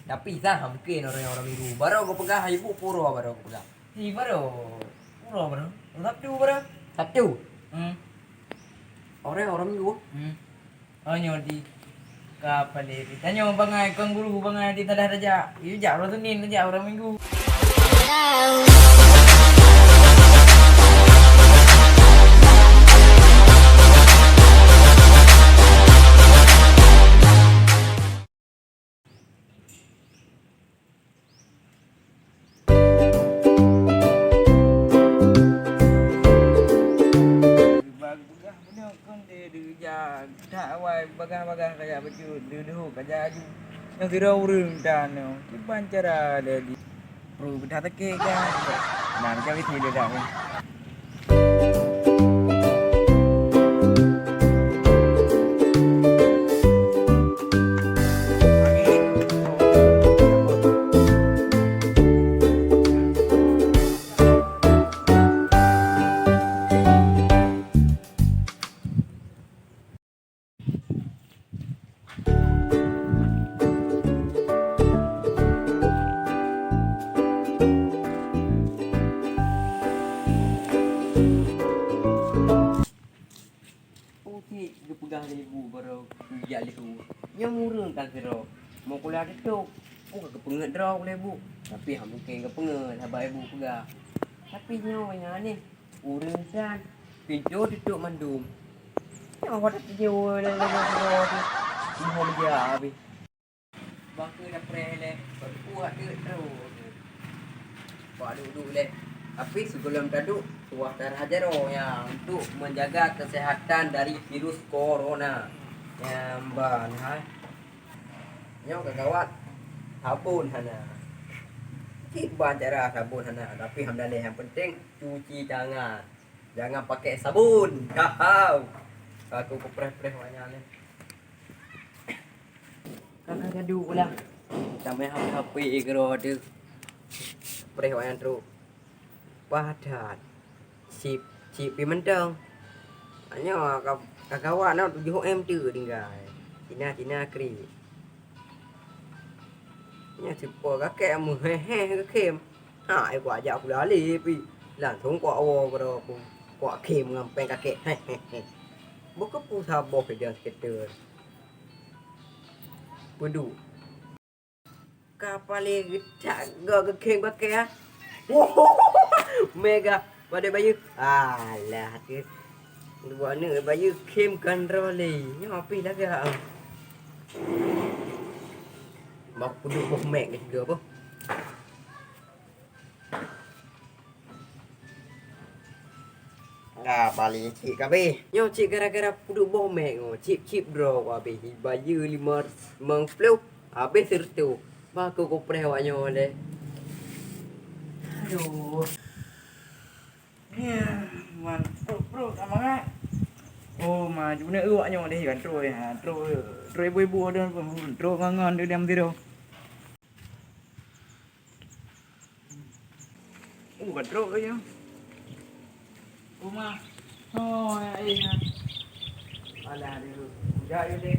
Tapi sah mungkin orang-orang minggu. Baru aku pegang ibu puro baru aku pegang. Baru. Puro baru. Sabtu baru. Sabtu. Hmm. Orang minggu. Oh nyodi. Kapal ini. Tanya bangai kang guru bangai di tadah raja. Iyo jak orang Senin aja orang Minggu. Bagah-bagah kayak baju duduk kayak aju yang tidak urung dan kiban cara ada di perlu kita teke kan nah macam itu dia dah Dia pegang ibu baru dia lehu. Yang murung kan siro. Mau kuliah detuk. Aku ke penget draw oleh ibu. Tapi hang mungkin ke penget habis ibu pegang. Tapi nyonya ni urang san. Pintu duduk mandum. Yang wadah jauh le tu. Mohon dia habis. Bangka dah prele. Berkuat dia terus. Pak duduk le. Tapi sebelum duduk tuah darah jero yang untuk menjaga kesehatan dari virus corona. Nyamban ha. Nyo kagawat sabun hana. Tiba cara sabun hana, tapi hamdalah yang penting cuci tangan. Jangan pakai sabun. Kau. Aku kupreh-preh banyak ni. Kakak gaduh pula. Sampai HP kero tu. Preh banyak terus. Padat chip pimentong hanya kawan nó 7M trừ đi rồi China kri nha super các kem mùi he các kem hại quả dọc đó li vì làm thúng quả ô rồi quả kem ngầm pen các kệ bố cấp pu thà bộ phải đường kẹt đường bố đủ kapale gita gak kem các kệ mega pada baju alah ke dua ni baju kem kontroli ni api dah ke mau duduk boh mek ni juga apa balik cik kabe nyo cik gara-gara duduk boh mek cip draw kabe baju 50 habis sertu baku ko prewanya le aduh ya man pro sama oh maju ni uaknya deh kan troi troi ibu ada troi ngangan dia diam tidur kan troi aja rumah oh ya iya ada dulu udah deh